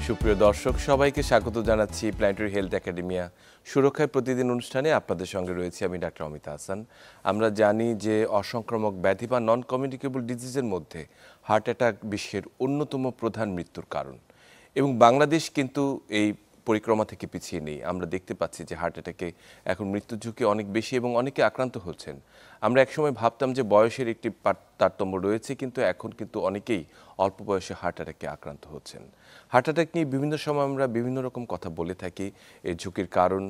সুপ্রিয় দর্শক সবাইকে স্বাগত জানাচ্ছি প্ল্যানেটারি হেলথ একাডেমিয়া সুরক্ষায় প্রতিদিন অনুষ্ঠানে আপনাদের সঙ্গে রয়েছি আমি ডাক্তার অমিতা হাসান। আমরা জানি যে অসংক্রামক ব্যাধি বা নন কমিউনিকেবল ডিজিজের মধ্যে হার্ট অ্যাটাক বিশ্বের অন্যতম প্রধান মৃত্যুর কারণ এবং বাংলাদেশ কিন্তু এই পরিক্রমা থেকে পিছিয়ে নেই। আমরা দেখতে পাচ্ছি যে হার্ট অ্যাটাকে এখন মৃত্যুর ঝুঁকি অনেক বেশি এবং অনেকে আক্রান্ত হচ্ছেন। আমরা একসময় ভাবতাম যে বয়সের একটি তারতম্য রয়েছে, কিন্তু এখন কিন্তু অনেকেই অল্প বয়সে হার্ট অ্যাটাকে আক্রান্ত হচ্ছেন। হার্ট অ্যাটাক নিয়ে বিভিন্ন সময় আমরা বিভিন্ন রকম কথা বলে থাকি, এর ঝুঁকির কারণ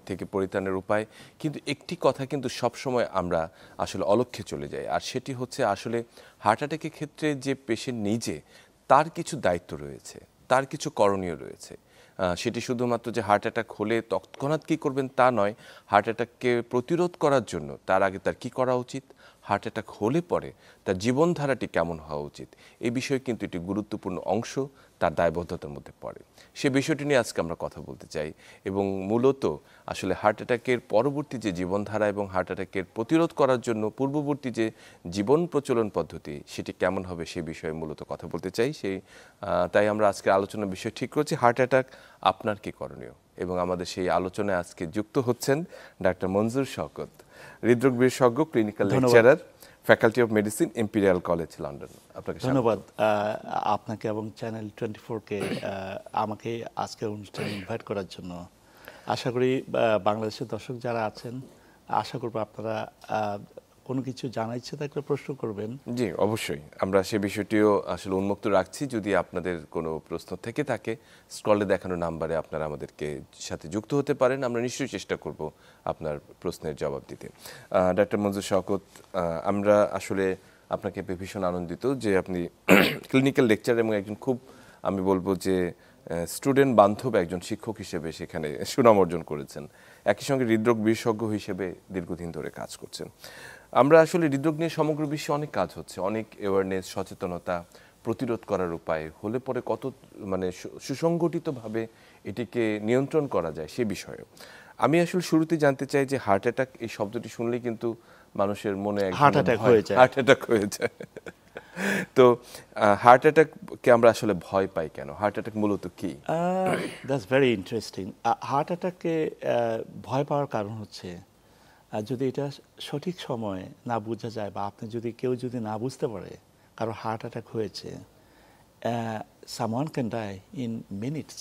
থেকে পরিত্রাণের উপায়, কিন্তু একটি কথা কিন্তু সবসময় আমরা আসলে অলক্ষ্যে চলে যাই, আর সেটি হচ্ছে আসলে হার্ট অ্যাটাকের ক্ষেত্রে যে পেশেন্ট নিজে তার কিছু দায়িত্ব রয়েছে, তার কিছু করণীয় রয়েছে। সেটি শুধুমাত্র যে হার্ট অ্যাটাক হলে তৎক্ষণাৎ কী করবেন তা নয়, হার্ট অ্যাটাককে প্রতিরোধ করার জন্য তার আগে তার কী করা উচিত, হার্ট অ্যাটাক হলে পরে তার জীবনধারাটি কেমন হওয়া উচিত, এই বিষয়ে কিন্তু একটি গুরুত্বপূর্ণ অংশ তার দায়বদ্ধতার মধ্যে পড়ে। সে বিষয়টি নিয়ে আজকে আমরা কথা বলতে চাই এবং মূলত আসলে হার্ট অ্যাটাকের পরবর্তী যে জীবনধারা এবং হার্ট অ্যাটাকের প্রতিরোধ করার জন্য পূর্ববর্তী যে জীবন প্রচলন পদ্ধতি সেটি কেমন হবে সে বিষয়ে মূলত কথা বলতে চাই। তাই আমরা আজকে আলোচনার বিষয় ঠিক করছি হার্ট অ্যাটাক আপনার কী করণীয়, এবং আমাদের সেই আলোচনায় আজকে যুক্ত হচ্ছেন ডাক্তার মঞ্জুর শওকত, হৃদরোগ বিশেষজ্ঞ, clinical lecturer, faculty of medicine, imperial college London. আপনাকে ধন্যবাদ আপনাকে এবং চ্যানেল 24-কে আমাকে আজকের অনুষ্ঠানে ইনভাইট করার জন্য। আশা করি বাংলাদেশের দর্শক যারা আছেন, আশা করব আপনারা কোনো কিছু জানার ইচ্ছে থাকলে প্রশ্ন করবেন। জি, অবশ্যই আমরা সে বিষয়টিও আসলে উন্মুক্ত রাখছি। যদি আপনাদের কোনো প্রশ্ন থেকে থাকে স্ক্রলে দেখানো নাম্বারে আপনারা আমাদেরকে সাথে যুক্ত হতে পারেন, আমরা নিশ্চয়ই চেষ্টা করব আপনার প্রশ্নের জবাব দিতে। ডাক্তার মঞ্জুর শওকত, আমরা আসলে আপনাকে ভীষণ আনন্দিত যে আপনি ক্লিনিক্যাল লেকচার এবং একজন খুব, আমি বলবো যে স্টুডেন্ট বান্ধব একজন শিক্ষক হিসেবে সেখানে সুনাম অর্জন করেছেন, একই সঙ্গে হৃদরোগ বিশেষজ্ঞ হিসেবে দীর্ঘদিন ধরে কাজ করছেন। আমরা আসলে হৃদরোগ নিয়ে সমগ্র বিশ্বে অনেক কাজ হচ্ছে, অনেক অ্যাওয়ারনেস, সচেতনতা, প্রতিরোধ করার উপায় হলে পরে কত সুসংগঠিতভাবে এটিকে নিয়ন্ত্রণ করা যায় সে বিষয়ে আমি আসলে শুরুতে জানতে চাই যে হার্ট অ্যাটাক এই শব্দটি শুনলেই কিন্তু মানুষের মনে হার্ট অ্যাটাক হয়ে যায়। তো হার্ট অ্যাটাককে আমরা আসলে ভয় পাই কেন? হার্ট অ্যাটাক মূলত কি? That's very interesting. হার্ট অ্যাটাককে ভয় পাওয়ার কারণ হচ্ছে যদি এটা সঠিক সময়ে না বোঝা যায়, বা আপনি যদি কেউ যদি না বুঝতে পারে কারো হার্ট অ্যাটাক হয়েছে, someone can die in minutes.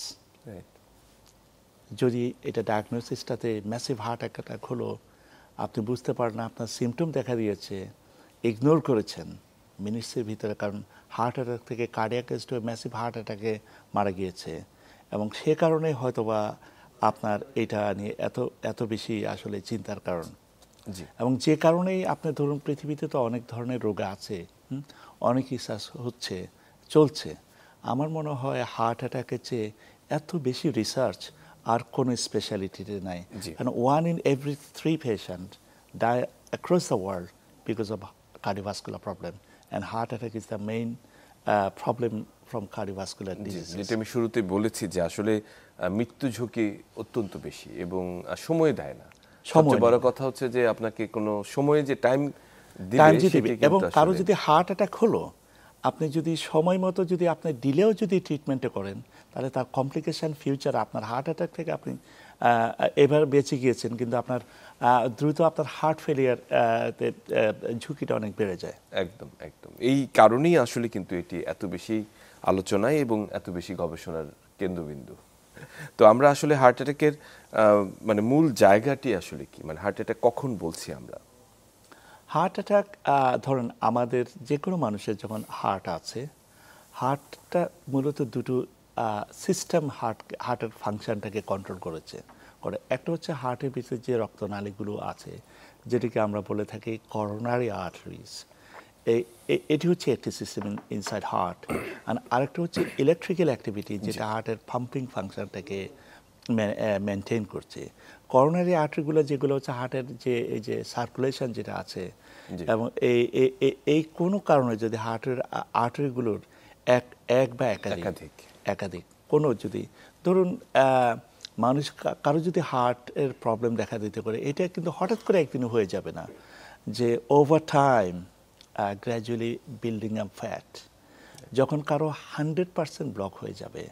যদি এটা ডায়াগনোসিসটাতে ম্যাসিভ হার্ট অ্যাটাক হলো, আপনি বুঝতে পারেন না, আপনার সিমটম দেখা দিয়েছে, ইগনোর করেছেন মিনিটসের ভিতরে, কারণ হার্ট অ্যাটাক থেকে কার্ডিয়াক অ্যারেস্ট হয়ে ম্যাসিভ হার্ট অ্যাটাকে মারা গিয়েছে, এবং সে কারণে হয়তোবা আপনার এটা নিয়ে এত বেশি আসলে চিন্তার কারণ। এবং যে কারণেই আপনি ধরুন, পৃথিবীতে তো অনেক ধরনের রোগ আছে, অনেক রিসার্চ হচ্ছে, চলছে। আমার মনে হয় হার্ট অ্যাটাকের চেয়ে এত বেশি রিসার্চ আর কোনো স্পেশালিটিতে নাই, কারণ 1 in every 3 patient die across the world because of cardiovascular problem, and heart attack is the main problem from cardiovascular disease. যেটা আমি শুরুতে বলেছি যে আসলে মৃত্যু ঝুঁকি অত্যন্ত বেশি এবং সময় দেয় না। সবচেয়ে বড় কথা হচ্ছে যে আপনাকে কোনো সময়ে যে টাইম দিবে, এবং কারো যদি হার্ট অ্যাটাক হলো, আপনি যদি সময় মতো যদি আপনি ডিলেও যদি ট্রিটমেন্টে করেন, তাহলে তার কমপ্লিকেশন ফিউচার, আপনার হার্ট অ্যাটাক থেকে আপনি এবার বেঁচে গিয়েছেন, কিন্তু আপনার দ্রুত আপনার হার্ট ফেলিয়ার ঝুঁকিটা অনেক বেড়ে যায়। একদম একদম এই কারণেই আসলে কিন্তু এটি এত বেশি আলোচনায় এবং এত বেশি গবেষণার কেন্দ্রবিন্দু। তো আমরা আসলে হার্ট অ্যাটাকের মূল জায়গাটি আসলে কি, হার্ট অ্যাটাক কখন বলছি আমরা? হার্ট অ্যাটাক ধরেন আমাদের যে কোনো মানুষের যখন হার্ট আছে, হার্টটা মূলত দুটো সিস্টেম হার্টের ফাংশনটাকে কন্ট্রোল করে। একটা হচ্ছে হার্টের ভিতরে যে রক্তনালীগুলো আছে, যেটিকে আমরা বলে থাকি করোনারি আর্টারিজ, এটি হচ্ছে একটি সিস্টেম ইনসাইড হার্ট। আর আরেকটা হচ্ছে ইলেকট্রিক্যাল অ্যাক্টিভিটি, যেটা হার্টের পাম্পিং ফাংশনটাকে মেনটেন করছে। করোনারি আর্টারিগুলো যেগুলো হচ্ছে হার্টের এই যে সার্কুলেশন যেটা আছে, এবং এই কোনো কারণে যদি হার্টের আর্টারিগুলোর এক বা একাধিক কোনো, যদি ধরুন মানুষ কারো যদি হার্টের প্রবলেম দেখা দিতে পারে, এটা কিন্তু হঠাৎ করে একদিন হয়ে যাবে না, যে over time gradually building up fat. যখন কারো 100% ব্লক হয়ে যাবে,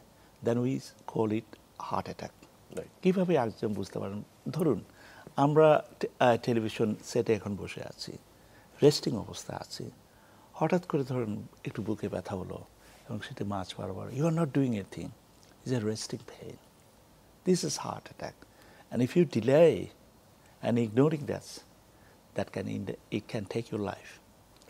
then we call it heart attack. Right. কীভাবে একজন বুঝতে পারেন? ধরুন আমরা টেলিভিশন সেটে এখন বসে আছি, রেস্টিং অবস্থায় আছি, হঠাৎ করে ধরুন একটু বুকে ব্যথা হলো এবং সেটি মাঝ বরাবর, you are not doing anything, is a resting pain, this is heart attack. And if you delay and ignoring that it can take your life.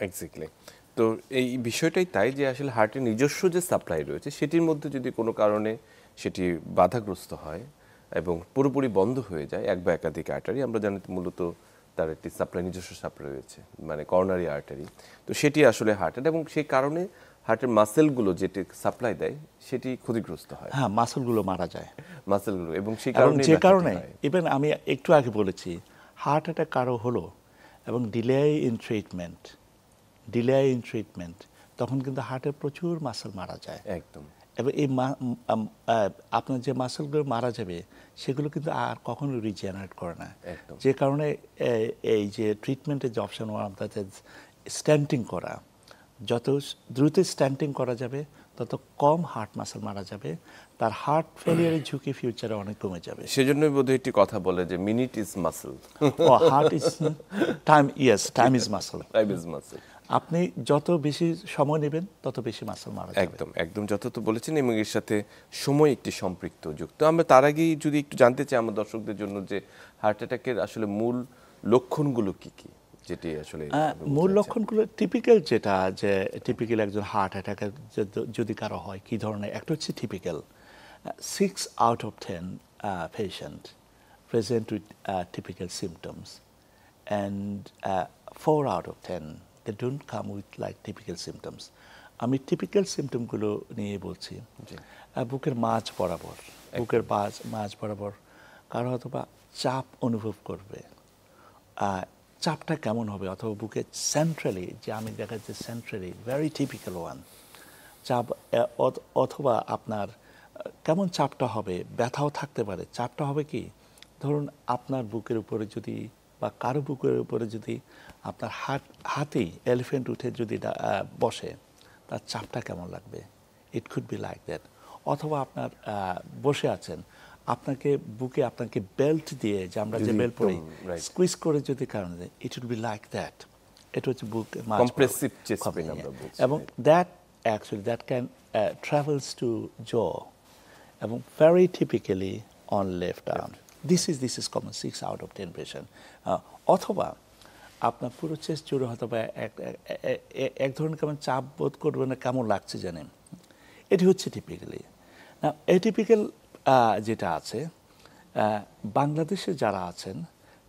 Exactly. তো এই বিষয়টাই তাই যে আসলে হার্টের নিজস্ব যে সাপ্লাই রয়েছে সেটির মধ্যে যদি কোনো কারণে সেটি বাধাগ্রস্ত হয় এবং পুরোপুরি বন্ধ হয়ে যায় এক বা একাধিক আর্টারি, আমরা জানি মূলত তার একটি সাপ্লাই, নিজস্ব সাপ্লাই রয়েছে, মানে করোনারি আর্টারি, তো সেটি আসলে হার্টের, এবং সেই কারণে হার্টের মাসেলগুলো যেটি সাপ্লাই দেয় সেটি ক্ষতিগ্রস্ত হয়, হ্যাঁ, মাসলগুলো মারা যায়। মাসেলগুলো, এবং সেই এবং কারণে যে কারণে ইভেন আমি একটু আগে বলেছি হার্ট অ্যাটাক কারো হলো এবং ডিলে ইন ট্রিটমেন্ট, তখন কিন্তু হার্টের প্রচুর মাসল মারা যায়। একদম এবং এই আপনার যে মাসলগুলো মারা যাবে সেগুলো কিন্তু আর কখনো রিজেনারেট করে না। একদম। যে কারণে এই যে ট্রিটমেন্টের যে অপশন স্ট্যান্টিং করা, যত দ্রুত স্ট্যান্টিং করা যাবে তত কম হার্ট মাসল মারা যাবে, তার হার্ট ফেলিয়ারের ঝুঁকি ফিউচারে অনেক কমে যাবে। সেজন্যই বোধহয় একটি কথা বলে যে minute is muscle, heart is time is muscle. Time is muscle. আপনি যত বেশি সময় নেবেন তত বেশি মাসল মারা যাবে। একদম একদম যথার্থ বলেছেন, এবং এর সাথে সময় একটি সম্পৃক্ত যুক্ত। আমরা তার আগেই যদি একটু জানতে চাই আমার দর্শকদের জন্য যে হার্ট অ্যাটাকের আসলে মূল লক্ষণগুলো কি কি, যেটি আসলে মূল লক্ষণগুলো টিপিক্যাল, যেটা যে টিপিক্যাল একজন হার্ট অ্যাটাকের যদি কারো হয় কী ধরনের, একটা হচ্ছে typical 6 out of 10 patient present with typical symptoms, and 4 out of 10 they don't come with like typical symptoms. আমি টিপিক্যাল সিমটমগুলো নিয়ে বলছি। বুকের মাঝ বরাবর কারো হয়তো বা চাপ অনুভব করবে, চাপটা কেমন হবে, অথবা বুকে সেন্ট্রালি, যে আমি দেখা যাচ্ছে সেন্ট্রালি ভেরি টিপিক্যাল ওয়ান চাপ, অথবা আপনার কেমন চাপটা হবে, ব্যথাও থাকতে পারে। চাপটা হবে কি, ধরুন আপনার বুকের উপরে যদি বা কারো বুকের উপরে যদি আপনার হাতেই এলিফ্যান্ট উঠে যদি বসে, তার চাপটা কেমন লাগবে, it could be like that. অথবা আপনার বসে আছেন, আপনাকে বুকে আপনাকে বেল্ট দিয়ে, যে আমরা যে বেল্ট পরি, স্কুইজ করে যদি কারণে দেয়, it will be like that. এটা হচ্ছে বুক কম্প্রেসিভ চেস্ট পেইন আমরা বলছি, এবং that actually that can travels two জ, এবং very typically on left arm. This is common 6 out of 10 patient. অথবা আপনার পুরো চেস্ট জুড়ে হয়তো বা এক ধরনের কেমন চাপ বোধ করবে না, কেমন লাগছে জানেন, এটি হচ্ছে টিপিক্যালি। না, এটিপিক্যাল যেটা আছে, বাংলাদেশে যারা আছেন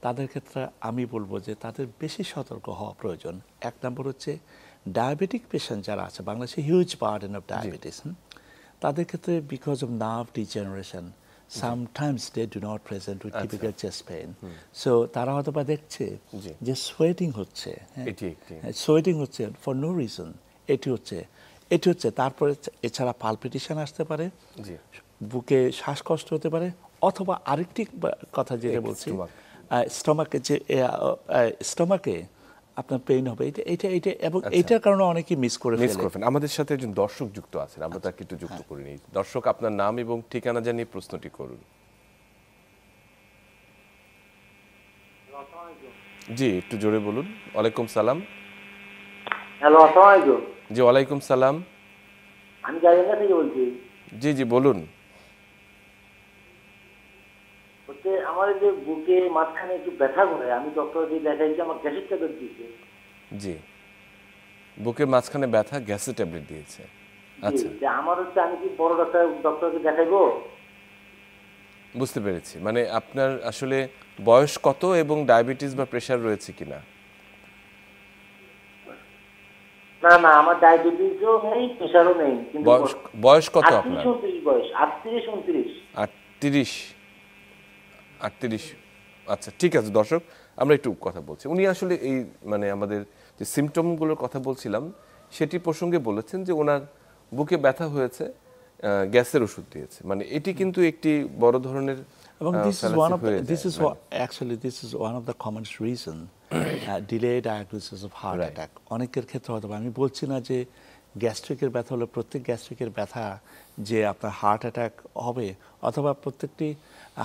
তাদের ক্ষেত্রে আমি বলবো যে তাদের বেশি সতর্ক হওয়া প্রয়োজন। এক নম্বর হচ্ছে ডায়াবেটিক পেশেন্ট যারা আছে, বাংলাদেশে হিউজ বার্ডেন অফ ডায়াবেটিস, তাদের ক্ষেত্রে because of nerve degeneration sometimes they do not present with typical chest pain. So তারা হয়তো বা দেখছে যে সোয়েটিং হচ্ছে, সোয়েটিং হচ্ছে ফর নো রিজন, এটি হচ্ছে। তারপরে এছাড়া পালপিটেশন আসতে পারে, বুকে শ্বাসকষ্ট হতে পারে, অথবা আরেকটি কথা যেটা বলছি, স্টমাকে আপনার পেইন হবে, এটা এবং এইটার কারণে অনেকেই মিস করে ফেলেন। আমাদের সাথে একজন দর্শক যুক্ত আছেন, আমরা তাকে একটু যুক্ত করে নিই। দর্শক, আপনার নাম এবং ঠিকানা জানিয়ে প্রশ্নটি করুন। জি, একটু জোরে বলুন। ওয়ালাইকুম সালাম। হ্যালো, আসসালামু আলাইকুম। জি, ওয়ালাইকুম সালাম। আমি গাইবান্ধা থেকে বলছি। জি বলুন। আমার যে বুকে মাঝখানে একটু ব্যথা করে, আমি ডক্টরকে দেখাইছি, আমার গ্যাসের ট্যাবলেট দিয়েছে। জি, বুকের মাঝখানে ব্যথা, গ্যাসের ট্যাবলেট দিয়েছে। আচ্ছা, আমার হচ্ছে, আমি কি বড় ডক্টরকে দেখাইবো? বুঝতে পেরেছি। মানে আপনার আসলে বয়স কত এবং ডায়াবেটিস বা প্রেসার রয়েছে কিনা? না, আমার ডায়াবেটিসও নেই, প্রেসারও নেই। কিন্তু বয়স কত আপনার? 38 বয়স, 38-29। 38। আচ্ছা, ঠিক আছে দর্শক, আমরা একটু কথা বলছি। উনি আসলে এই মানে আমাদের যে সিমটমগুলোর কথা বলছিলাম সেটি প্রসঙ্গে বলেছেন যে ওনার বুকে ব্যথা হয়েছে, গ্যাসের ওষুধ দিয়েছে। মানে এটি কিন্তু একটি বড় ধরনের, এবং this is one of the commonest reason delay diagnosis of heart attack. অনেকের ক্ষেত্রে হয়তো, আমি বলছি না যে গ্যাস্ট্রিকের ব্যথা হলে প্রত্যেক গ্যাস্ট্রিকের ব্যথা যে আপনার হার্ট অ্যাটাক হবে, অথবা প্রত্যেকটি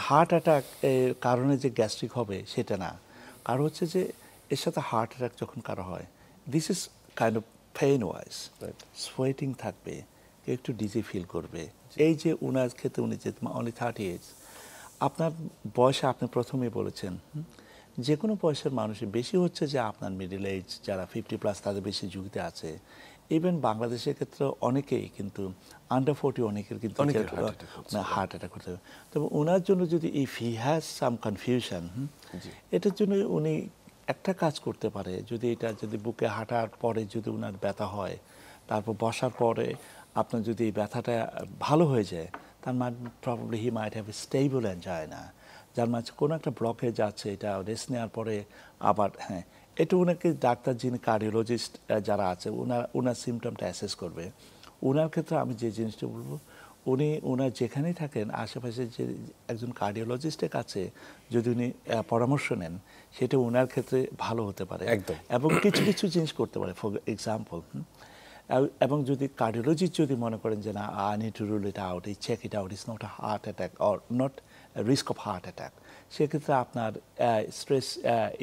হার্ট অ্যাটাক এর কারণে যে গ্যাস্ট্রিক হবে সেটা না। কারণ হচ্ছে যে এর সাথে হার্ট অ্যাটাক যখন কারো হয়, this is kind of pain wise, sweating থাকবে, কেউ একটু ডিজি ফিল করবে। এই যে উনার ক্ষেত্রে উনি যে অনলি 30 ইয়ার্স, আপনার বয়সে আপনি প্রথমেই বলেছেন যে কোনো বয়সের মানুষের বেশি হচ্ছে যে আপনার মিডল এজ যারা 50+ তাদের বেশি ঝুঁকিতে আছে। ইভেন বাংলাদেশের ক্ষেত্রে অনেকেই কিন্তু আন্ডার 40 অনেকের কিন্তু হার্ট অ্যাটাক করতে হবে। তবে ওনার জন্য যদি if he has some confusion, এটার জন্য উনি একটা কাজ করতে পারে, যদি এটা যদি বুকে হাঁটার পরে যদি ওনার ব্যথা হয়, তারপর বসার পরে আপনার যদি এই ব্যথাটা ভালো হয়ে যায়, তার মানে probably he might have stable angina, যার মাঝে কোনো একটা ব্লকেজ আছে, এটা রেস্ট নেওয়ার পরে আবার এটা ওনাকে ডাক্তার যিনি কার্ডিওলজিস্ট যারা আছে ওনার সিমটমটা অ্যাসেস করবে। ওনার ক্ষেত্রে আমি যে জিনিসটা বলবো, ওনার যেখানেই থাকেন আশেপাশে যে একজন কার্ডিওলজিস্টের কাছে যদি উনি পরামর্শ নেন, সেটা ওনার ক্ষেত্রে ভালো হতে পারে এবং কিছু কিছু জিনিস করতে পারে। ফর এক্সাম্পল, এবং যদি কার্ডিওলজিস্ট যদি মনে করেন যে না, I need to rule it out, এই check it out, it's not a heart attack or not risk of heart attack, সেক্ষেত্রে আপনার স্ট্রেস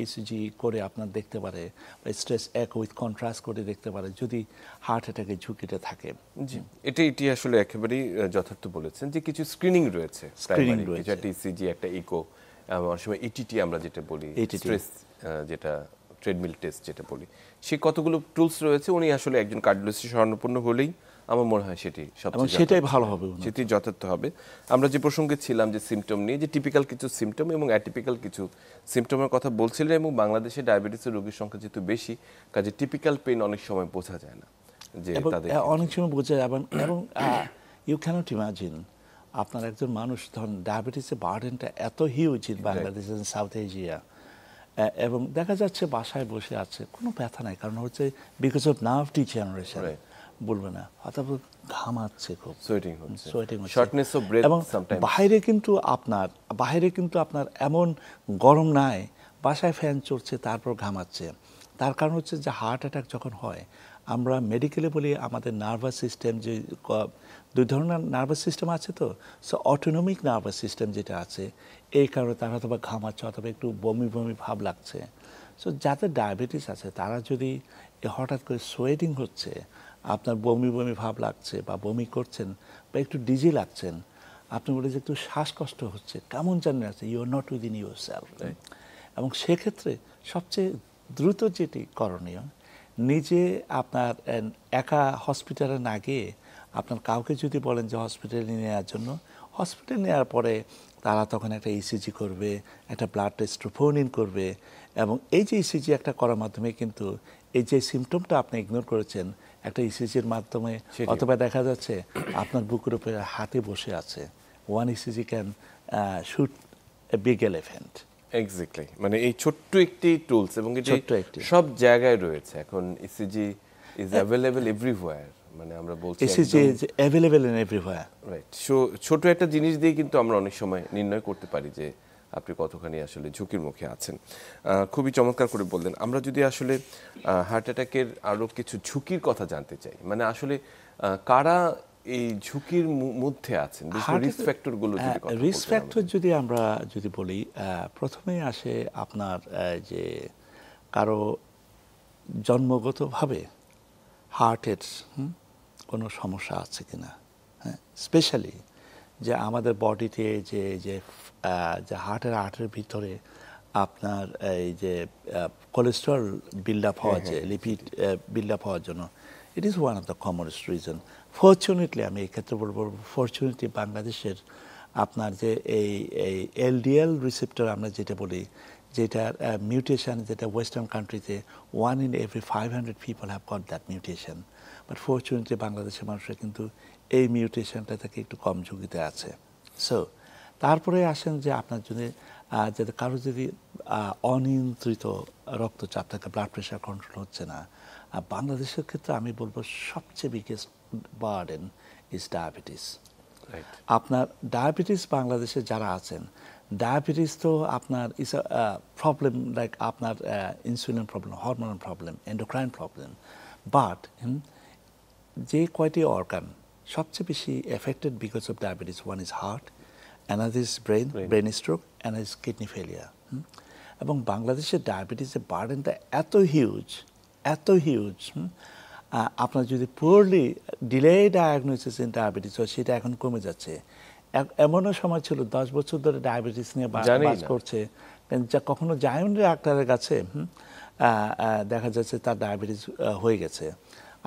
ইসিজি করে আপনার দেখতে পারে, বা স্ট্রেস এক উইথ কন্ট্রাস্ট করে দেখতে পারে যদি হার্ট অ্যাটাকের ঝুঁকিটা থাকে। জি, এটি আসলে একেবারেই যথার্থ বলেছেন যে কিছু স্ক্রিনিং রয়েছে, একটা ইসিজি, একটা ইকো, অনেক সময় ইটিটি আমরা যেটা বলি, স্ট্রেস যেটা ট্রেডমিল টেস্ট যেটা বলি, সে কতগুলো টুলস রয়েছে। উনি আসলে একজন কার্ডিওলজিস্ট শরণাপন্ন হলেই আমার মনে হয় সেটাই ভালো হবে, সেটি যথার্থ হবে। আমরা যে প্রসঙ্গে ছিলাম যে সিমটম নিয়ে, যে টিপিক্যাল কিছু সিমটম এবং অ্যাটিপিক্যাল কিছু সিমটমের কথা বলছিলেন, এবং বাংলাদেশে ডায়াবেটিসের রোগীর সংখ্যা যেহেতু বেশি, কাজে টিপিক্যাল পেইন অনেক সময় বোঝা যায় না, যে তাদের অনেক সময় বোঝা যায়। এবং ইউ ক্যানট ইমাজিন আপনার একজন মানুষ ধরুন ডায়াবেটিসের বার্ডেনটা এত huge in Bangladesh, south Asia, এবং দেখা যাচ্ছে বাসায় বসে আছে, কোনো ব্যথা নাই, কারণ হচ্ছে বিকজ অফ নার্ভ ডিজেনারেশন, বলবে না, অথবা ঘামাচ্ছে, খুব সোয়েটিং হচ্ছে, এবং বাইরে কিন্তু আপনার এমন গরম নাই, বাসায় ফ্যান চলছে তারপর ঘামাচ্ছে। তার কারণ হচ্ছে যে হার্ট অ্যাটাক যখন হয়, আমরা মেডিকেলে বলি আমাদের নার্ভাস সিস্টেম, যে দুই ধরনের নার্ভাস সিস্টেম আছে, তো সো অটোনমিক নার্ভাস সিস্টেম যেটা আছে, এই কারণে তারা অথবা ঘামাচ্ছে অথবা একটু বমি বমি ভাব লাগছে। সো যাদের ডায়াবেটিস আছে তারা যদি হঠাৎ করে সোয়েটিং হচ্ছে, আপনার বমি বমি ভাব লাগছে বা বমি করছেন বা একটু ডিজি লাগছেন, আপনি বলে যে একটু শ্বাসকষ্ট হচ্ছে, কেমন জানেন আছে, you are not within yourself. এবং সেক্ষেত্রে সবচেয়ে দ্রুত যেটি করণীয়, নিজে আপনার একা হসপিটালে না গিয়ে আপনার কাউকে যদি বলেন যে হসপিটালে নেওয়ার জন্য, হসপিটালে নেওয়ার পরে তারা তখন একটা ইসিজি করবে, একটা ব্লাড টেস্ট ট্রোপোনিন করবে, এবং এই যে ইসিজি একটা করার মাধ্যমে কিন্তু এই যে সিমটমটা আপনি ইগনোর করেছেন, একটা ইসিজির মাধ্যমে অথবা দেখা যাচ্ছে আপনার বুকের উপরে হাতে বসে আছে, one ECG can shoot a big elephant. Exactly, মানে এই ছোট্ট একটি টুলস, এবং এটি সব জায়গায় রয়েছে এখন। ইসিজি ইজ অ্যাভেলেবল এভরিওয়্যার, মানে আমরা বলছি ECG is available in everywhere, right. So ছোট একটা জিনিস দিয়ে কিন্তু আমরা অনেক সময় নির্ণয় করতে পারি যে আপনি কতখানি আসলে ঝুঁকির মুখে আছেন। খুবই চমৎকার করে বললেন। আমরা যদি আসলে হার্ট অ্যাটাকের আরও কিছু ঝুঁকির কথা জানতে চাই, মানে আসলে কারা এই ঝুঁকির মধ্যে আছেন, রিস্ক ফ্যাক্টরগুলো যদি কথা বলতে, রিস্ক ফ্যাক্টর যদি আমরা যদি বলি, প্রথমেই আসে আপনার যে কারো জন্মগতভাবে হার্টের কোনো সমস্যা আছে কিনা, হ্যাঁ, স্পেশালি যে আমাদের বডিতে যে হার্টের ভিতরে আপনার এই যে কোলেস্টেরল বিল্ড আপ হওয়া, যে লিপিড বিল্ড আপ হওয়ার জন্য, it is one of the commonest reason. Fortunately, আমি এক্ষেত্রে বলবো ফরচুনেটলি, বাংলাদেশের আপনার যে এই এলডিএল রিসেপ্টর আমরা যেটা বলি, যেটার মিউটেশন, যেটা ওয়েস্টার্ন কান্ট্রিতে 1 in every 500 people have got that mutation, but fortunately বাংলাদেশের মানুষরা কিন্তু এই মিউটেশনটা থেকে একটু কম ঝুঁকিতে আছে। সো তারপরে আসেন যে আপনার যদি যাতে কারো যদি অনিয়ন্ত্রিত রক্তচাপ থাকে, ব্লাড প্রেশার কন্ট্রোল হচ্ছে না, বাংলাদেশের ক্ষেত্রে আমি বলবো সবচেয়ে বিগেস্ট বার্ডেন ইজ ডায়াবেটিস। আপনার ডায়াবেটিস বাংলাদেশে যারা আছেন, ডায়াবেটিস তো আপনার ইজ আ প্রবলেম, লাইক আপনার insulin problem, hormonal problem, endocrine problem, but যে কয়টি অর্গান সবচেয়ে বেশি affected because of diabetes, one is heart, another is brain stroke, another is kidney failure. এবং বাংলাদেশের ডায়াবেটিসের বার্ডেনটা এত হিউজ, আপনার যদি poorly delay diagnosis in diabetes হয় সেটা এখন কমে যাচ্ছে। এমনও সময় ছিল 10 বছর ধরে ডায়াবেটিস নিয়ে বাস করছে, যা কখনো যায় না ডাক্তারের কাছে, দেখা যাচ্ছে তার ডায়াবেটিস হয়ে গেছে।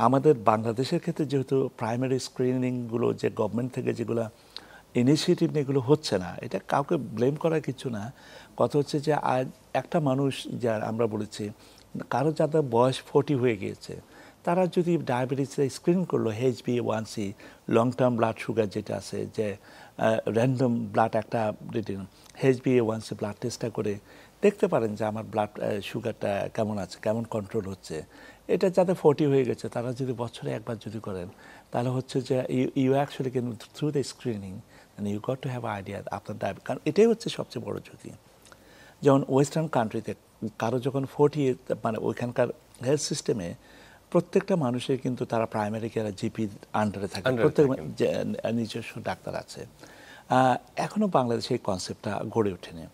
আমাদের বাংলাদেশের ক্ষেত্রে যেহেতু প্রাইমারি স্ক্রিনিংগুলো যে গভর্নমেন্ট থেকে যেগুলো ইনিশিয়েটিভ এগুলো হচ্ছে না, এটা কাউকে ব্লেম করার কিছু না। কথা হচ্ছে যে আজ একটা মানুষ, যার আমরা বলেছি কারো যাদের বয়স 40 হয়ে গিয়েছে, তারা যদি ডায়াবেটিসে স্ক্রিন করলো HbA1c, long term blood sugar যেটা আছে, যে র্যান্ডম ব্লাড একটা HbA1c ব্লাড টেস্টটা করে দেখতে পারেন যে আমার ব্লাড সুগারটা কেমন আছে, কেমন কন্ট্রোল হচ্ছে। এটা যাদের 40 হয়ে গেছে তারা যদি বছরে একবার যদি করেন, তাহলে হচ্ছে যে you actually can through the screening and you got to have idea আপনার ডায়াবেটিস, কারণ এটাই হচ্ছে সবচেয়ে বড় ঝুঁকি। যেমন ওয়েস্টার্ন কান্ট্রিতে কারো যখন 40, মানে ওইখানকার হেলথ সিস্টেমে প্রত্যেকটা মানুষের কিন্তু তারা প্রাইমারি কেয়ার জিপির আন্ডারে থাকে, প্রত্যেক নিজস্ব ডাক্তার আছে। এখনও বাংলাদেশে এই কনসেপ্টটা গড়ে ওঠেনি।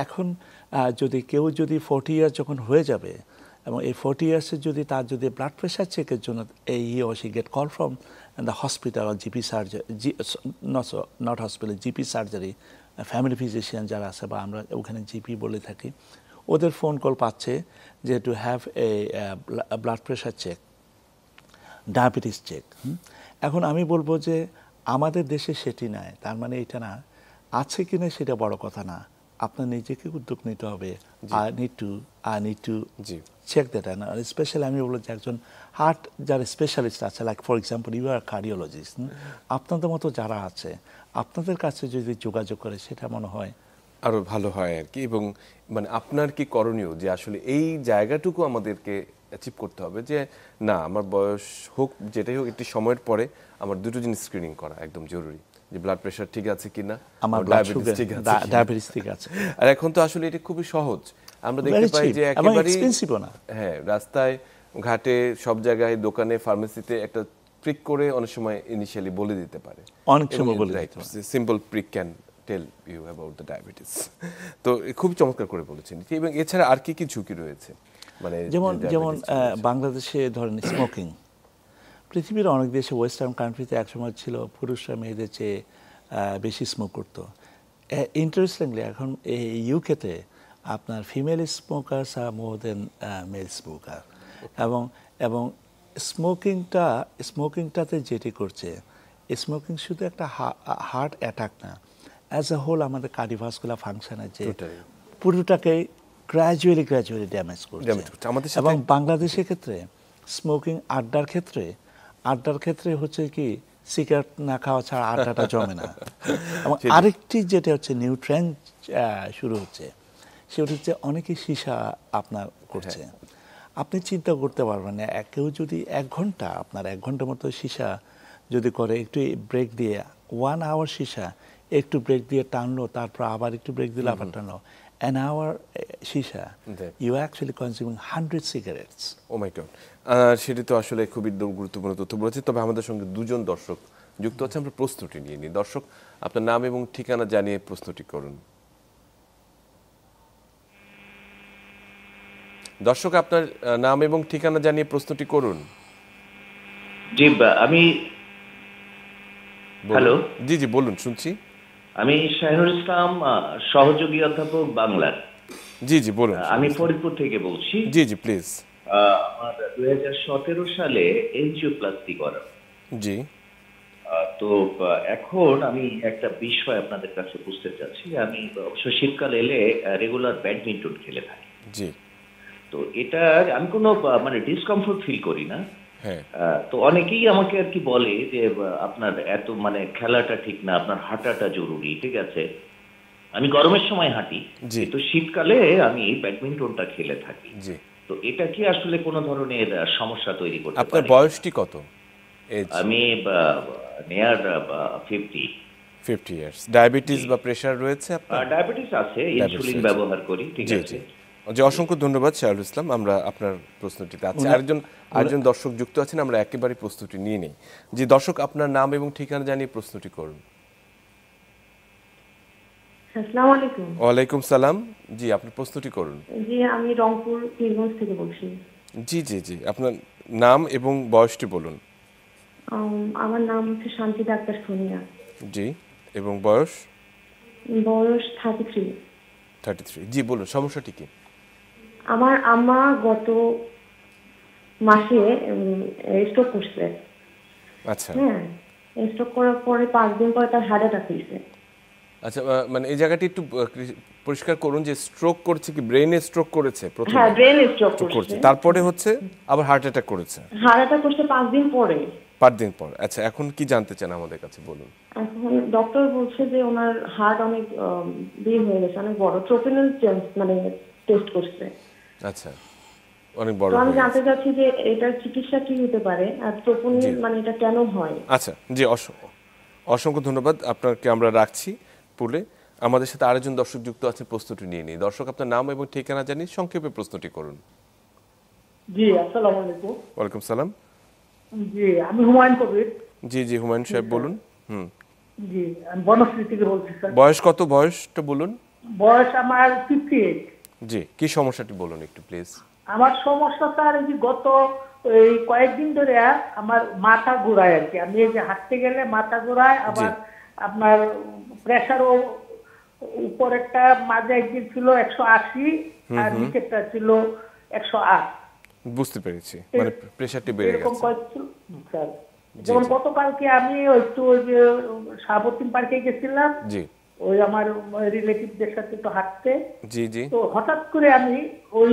এখন যদি কেউ যদি 40 ইয়ার যখন হয়ে যাবে, এবং এই 40 ইয়ার্সে যদি তার যদি ব্লাড প্রেশার চেকের জন্য he or she get call from the hospital or GP surgery, not hospital, GP surgery, family physician যারা আছে, বা আমরা ওখানে জিপি বলে থাকি, ওদের ফোন কল পাচ্ছে যে to have a blood pressure check, diabetes check. এখন আমি বলবো যে আমাদের দেশে সেটি নাই, তার মানে এটা না আছে কিনা সেটা বড় কথা না, আপনার নিজেকে উদ্যোগ নিতে হবে। I need to check that. আর স্পেশালি আমি বলবো যে একজন হার্ট যারা স্পেশালিস্ট আছে, like for example you are cardiologist, আপনাদের মতো যারা আছে আপনাদের কাছে যদি যোগাযোগ করে সেটা মনে হয় আরো ভালো হয় আর কি। এবং মানে আপনার কি করণীয় যে আসলে এই জায়গাটুকু আমাদেরকে অ্যাচিভ করতে হবে যে না, আমার বয়স হোক যেটাই হোক, একটি সময়ের পরে আমার দুটো জিনিস স্ক্রিনিং করা একদম জরুরি, যে ব্লাড প্রেশার ঠিক আছে কিনা, আমার ডায়াবেটিস ঠিক আছে। আর এখন তো আসলে এটা খুবই সহজ, আমরা দেখতে পাই যে একেবারেই হ্যাঁ, রাস্তায় ঘাটে সব জায়গায়, দোকানে, ফার্মেসিতে একটা প্রিক করে অনেক সময় ইনিশিয়ালি বলে দিতে পারে, অনেক সময় বলে দিতে পারে, simple prick can tell you about the diabetes. তো খুব চমৎকার করে বলেছেন। এবং এছাড়া আর কি কি ঝুঁকি রয়েছে, মানে যেমন বাংলাদেশে ধরেন স্মোকিং, পৃথিবীর অনেক দেশে ওয়েস্টার্ন কান্ট্রিতে একসময় ছিল পুরুষরা মেয়েদের চেয়ে বেশি স্মোক করতো। ইন্টারেস্টিংলি এখন এই ইউকেতে আপনার ফিমেল স্মোকার্স আর মোর দেন মেল স্মোকার। এবং স্মোকিংটাতে যেটি করছে, স্মোকিং শুধু একটা হার্ট অ্যাটাক না, অ্যাজ এ হোল আমাদের কার্ডিওভাস্কুলার ফাংশনের যে পুরোটাকে গ্র্যাজুয়ালি ড্যামেজ করছে। এবং বাংলাদেশের ক্ষেত্রে স্মোকিং আড্ডার ক্ষেত্রে হচ্ছে কি, সিগারেট না খাওয়া ছাড়া আড্ডাটা জমে না। এবং আরেকটি যেটা হচ্ছে নিউট্রেন্ট শুরু হচ্ছে, সেটা হচ্ছে অনেকে সীসা আপনার করছে। আপনি চিন্তা করতে পারবেন না, কেউ যদি 1 ঘন্টা আপনার 1 ঘন্টার মতো সীসা যদি করে, একটু ব্রেক দিয়ে 1 আওয়ার সীসা একটু ব্রেক দিয়ে টানলো, তারপর আবার একটু ব্রেক দিলে আবার টানলো, an hour shisha, you are actually consuming 100 cigarettes. Oh my God! সেটি তো আসলে খুবই গুরুত্বপূর্ণ তথ্য বলেছে। তবে আমাদের সঙ্গে দুজন দর্শক যুক্ত আছে, আমরা প্রশ্নটি নিয়ে নিই। দর্শক, আপনার নাম এবং ঠিকানা জানিয়ে প্রশ্নটি করুন। দর্শক, আপনার নাম এবং ঠিকানা জানিয়ে প্রশ্নটি করুন। জি, আমি হ্যালো, জি বলুন, শুনছি। আমি শাহিনুল ইসলাম, সহযোগী অধ্যাপক বাংলার। জি বলুন। আমি ফরিদপুর থেকে বলছি। জি প্লিজ। আমার 2017 সালে এনজিওপ্লাস্টি করা। জি। তো এখন আমি একটা বিষয় আপনাদের কাছে বুঝতে চাচ্ছি। আমি অবশ্য শীতকাল এলে রেগুলার ব্যাডমিন্টন খেলে থাকি। জি। তো এটা আমি কোনো মানে ডিসকমফোর্ট ফিল করি না। হ্যাঁ। তো অনেকেই আমাকে আর কি বলে যে আপনার এত মানে খেলাটা ঠিক না, আপনার হাঁটাটা জরুরি। ঠিক আছে, আমি গরমের সময় হাঁটি, তো শীতকালে আমি ব্যাডমিন্টনটা খেলে থাকি। জি। তো এটা কি আসলে কোনো ধরনের সমস্যা তৈরি করতে পারে? আপনার বয়সটি কত? আমি নিয়ার 50 ইয়ার্স। ডায়াবেটিস বা প্রেসার রয়েছে আপনার? ডায়াবেটিস আছে, ইনসুলিন ব্যবহার করি। ঠিক আছে। জি, অসংখ্য ধন্যবাদ শাহরুল ইসলাম। আমরা আপনার প্রশ্নটিতে আছি। আরেকজন দর্শক যুক্ত আছেন, আমরা একেবারে প্রশ্নটি নিয়ে নেই। জি দর্শক, আপনার নাম এবং ঠিকানা জানিয়ে প্রশ্নটি করুন। আসসালামু আলাইকুম। ওয়ালাইকুম সালাম। জি, আপনি প্রশ্নটি করুন। জি, আমি রংপুর পীরগঞ্জ থেকে বলছি। জি জি জি, আপনার নাম এবং বয়সটি বলুন। আমার নাম হচ্ছে শান্তি ডাক্তার সোনিয়া। জি, এবং বয়স? বয়স 33। 33। জি বলুন, সমস্যাটি কি? আমার আম্মা গত মাসে স্ট্রোক করছে। আচ্ছা হ্যাঁ, স্ট্রোক করার পরে 5 দিন পরে তার হার্ট অ্যাটাক হয়েছে। আচ্ছা, মানে এই জায়গাটি একটু পরিষ্কার করুন যে স্ট্রোক করেছে কি ব্রেনে স্ট্রোক করেছে প্রথমে? হ্যাঁ, ব্রেন স্ট্রোক করছে, করছে। তারপরে হচ্ছে আবার হার্ট অ্যাটাক করেছে। হার্ট অ্যাটাক করছে 5 দিন পরে। 5 দিন পর। আচ্ছা, এখন কি জানতে চান আমাদের কাছে বলুন। এখন ডক্টর বলছে যে ওনার হার্ট অনেক বিগ হয়ে গেছে, অনেক বড়। ট্রোপোনিন মানে টেস্ট করছে। আচ্ছা, অনেক বড় তো আমি হয়ে জানতে গেছে। চাচ্ছি যে এটার চিকিৎসা কি হতে পারে, আর ট্রোপোনিন মানে এটা কেন হয়? আচ্ছা, জি অসংখ্য ধন্যবাদ। আপনাকে আমরা রাখছি পুলে। আমাদের সাথে আরেকজন দর্শক যুক্ত আছে, প্রশ্নটি নিয়ে নিই। দর্শক, আপনার নাম এবং ঠিকানা জানিয়ে সংক্ষেপে প্রশ্নটি করুন। জি, আসসালামু আলাইকুম। ওয়ালাইকুম সালাম। জি, আমি হুমায়ুন কবির। জি জি, হুমায়ুন সাহেব বলুন। জি, আমি বনশ্রী থেকে বলছি স্যার। বয়স কত? বয়সটা বলুন। বয়স আমার 58। জি, কি সমস্যাটি বলুন একটু প্লিজ। আমার সমস্যা স্যার এই যে গত এই কয়েকদিন ধরে আমার মাথা ঘোরায় আর কি। আমি এই যে হাঁটতে গেলে মাথা ঘোরায়, আবার আপনার প্রেশারও উপরেরটা মাঝে একদিন ছিল 180 আর নিচেরটা ছিল 108। বুঝতে পেরেছি, মানে প্রেশারটি বেড়ে এরকম গেছে। কয়েকদিন স্যার। যেমন গতকালকে আমি একটু ওই যে শাহাবুদ্দিন পার্কে গেছিলাম, জি ওই আমার রিলেটিভদের সাথে একটু হাঁটতে। জি জি, তো হঠাৎ করে আমি ওই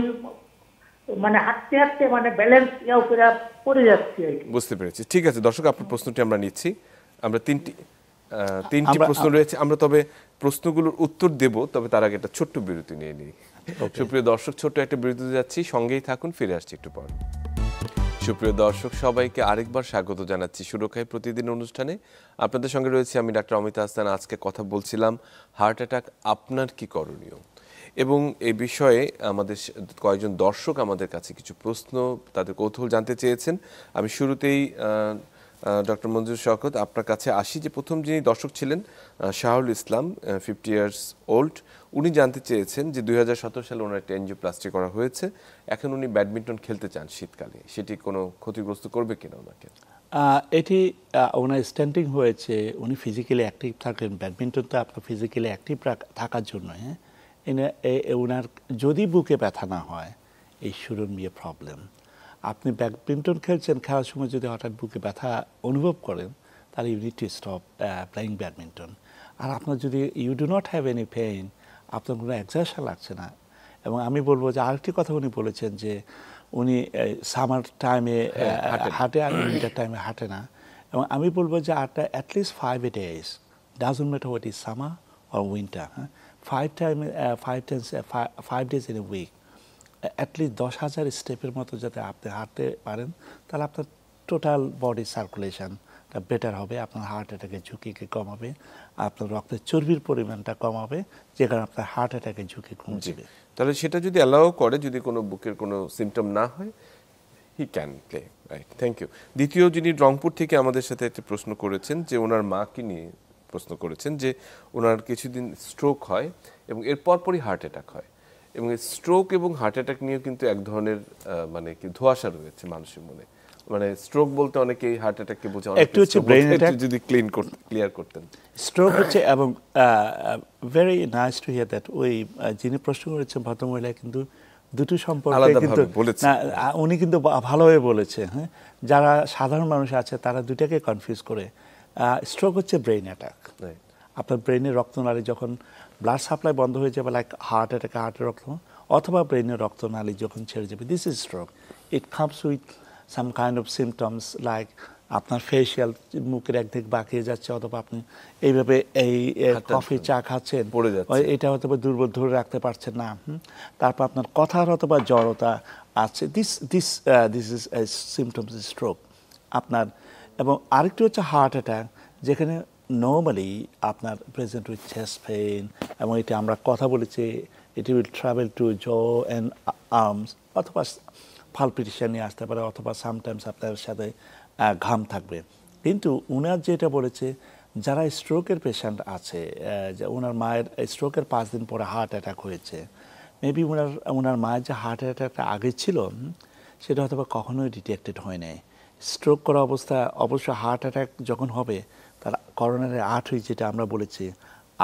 মানে হাঁটতে হাঁটতে মানে ব্যালেন্স ইয়াও করে পড়ে যাচ্ছি আর কি। বুঝতে পেরেছি। ঠিক আছে দর্শক, আপনার প্রশ্নটি আমরা নিচ্ছি। আমরা তিনটি প্রশ্ন রয়েছে, আমরা তবে প্রশ্নগুলোর উত্তর দেব, তবে তার আগে একটা ছোট্ট বিরতি নিয়ে নিই। সুপ্রিয় দর্শক, ছোট্ট একটা বিরতিতে যাচ্ছি, সঙ্গেই থাকুন, ফিরে আসছি একটু পর। সুপ্রিয় দর্শক, সবাইকে আরেকবার স্বাগত জানাচ্ছি সুরক্ষায় প্রতিদিন অনুষ্ঠানে। আপনাদের সঙ্গে রয়েছে আমি ডাক্তার অমিতা হাসান। আজকে কথা বলছিলাম হার্ট অ্যাটাক আপনার কি করণীয়, এবং এই বিষয়ে আমাদের কয়েকজন দর্শক আমাদের কাছে কিছু প্রশ্ন, তাদের কৌতূহল জানতে চেয়েছেন। আমি শুরুতেই ডক্টর মঞ্জুর শওকত আপনার কাছে আসি। যে প্রথম যিনি দর্শক ছিলেন শাহরুল ইসলাম, 50 ইয়ার্স ওল্ড, উনি জানতে চেয়েছেন যে 2017 সালে ওনার একটা এনজিওপ্লাস্টি করা হয়েছে, এখন উনি ব্যাডমিন্টন খেলতে চান শীতকালে, সেটি কোনো ক্ষতিগ্রস্ত করবে কিনা ওনাকে? এটি ওনার স্ট্যান্ডিং হয়েছে, উনি ফিজিক্যালি অ্যাক্টিভ থাকেন। ব্যাডমিন্টন তো আপনার ফিজিক্যালি অ্যাক্টিভ থাকার জন্য। হ্যাঁ, ওনার যদি বুকে ব্যথা না হয়, এই শুডন্ট বি এ প্রবলেম। আপনি ব্যাডমিন্টন খেলছেন, খেলার সময় যদি হঠাৎ বুকে ব্যথা অনুভব করেন, তাহলে you need to stop playing badminton. আর আপনার যদি you do not have any pain, আপনার কোনো এক্সারশন লাগছে না। এবং আমি বলবো যে আরেকটি কথা উনি বলেছেন যে উনি সামার টাইমে হাঁটে আর উইন্টার টাইমে হাঁটে না। এবং আমি বলবো যে at least 5 days, doesn't matter what is summer or winter, হ্যাঁ, 5 days in a week, at least 10,000 স্টেপের মতো যাতে আপনি হাঁটতে পারেন, তাহলে আপনার টোটাল বডি সার্কুলেশনটা বেটার হবে, আপনার হার্ট অ্যাটাকের ঝুঁকিকে কমাবে, আপনার রক্তের চর্বির পরিমাণটা কমাবে, যে কারণে আপনার হার্ট অ্যাটাকের ঝুঁকি কমে যাবে। তাহলে সেটা যদি অ্যালাউ করে, যদি কোনো বুকের কোনো সিমটম না হয়, he can play. Right, thank you. দ্বিতীয় যিনি রংপুর থেকে আমাদের সাথে একটা প্রশ্ন করেছেন, যে ওনার মাকে নিয়ে প্রশ্ন করেছেন, যে ওনার কিছুদিন স্ট্রোক হয় এবং এর পরপরই হার্ট অ্যাটাক হয়, এবং স্ট্রোক এবং হার্ট অ্যাটাক নিয়েও কিন্তু এক ধরনের মানে কি ধোঁয়াশা রয়েছে মানুষের মনে। মানে স্ট্রোক বলতে অনেকেই হার্ট অ্যাটাককে বোঝে, একটু হচ্ছে ব্রেন অ্যাটাক, যদি ক্লিয়ার করতেন। স্ট্রোক হচ্ছে, এবং very nice to here that ওই যিনি প্রশ্ন করেছেন ভদ্রমহিলা কিন্তু দুটো সম্পর্কে কিন্তু উনি কিন্তু ভালোভাবে বলেছে। হ্যাঁ, যারা সাধারণ মানুষ আছে তারা দুটাকে কনফিউজ করে। স্ট্রোক হচ্ছে ব্রেন অ্যাটাক। আপনার ব্রেনের রক্তনালী যখন ব্লাড সাপ্লাই বন্ধ হয়ে যাবে, লাইক হার্ট অ্যাটাকে হার্টের রক্ত, অথবা ব্রেনের রক্তনালী যখন ছেড়ে যাবে, this is stroke. It comes with some kind of symptoms like আপনার ফেশিয়াল, মুখের একদিক বাঁকিয়ে যাচ্ছে, অথবা আপনি এইভাবে এই কফি চা খাচ্ছেন, এটা হয়তো দুর্বল ধরে রাখতে পারছেন না। তারপর আপনার কথার অথবা জড়তা আছে, দিস ইজ সিমটমস স্ট্রোক আপনার। এবং আরেকটি হচ্ছে হার্ট অ্যাটাক, যেখানে নর্মালি আপনার প্রেজেন্ট উইথ চেস্ট পেইন, এবং এটা আমরা কথা বলেছি ইট উইল ট্রাভেল টু জ অ্যান্ড আর্মস, অথবা পালপিটেশন নিয়ে আসতে পারে, অথবা সামটাইমস আপনার সাথে ঘাম থাকবে। কিন্তু উনার যেটা বলেছে, যারা স্ট্রোকের পেশেন্ট আছে, যে ওনার মায়ের স্ট্রোকের 5 দিন পরে হার্ট অ্যাটাক হয়েছে, মেবি ওনার মায়ের যে হার্ট অ্যাটাকটা আগে ছিল সেটা হয়তো বা কখনোই ডিটেক্টেড হয় নাই। স্ট্রোক করা অবস্থা, অবশ্য হার্ট অ্যাটাক যখন হবে তার করোনারি আর্টারি, যেটা আমরা বলেছি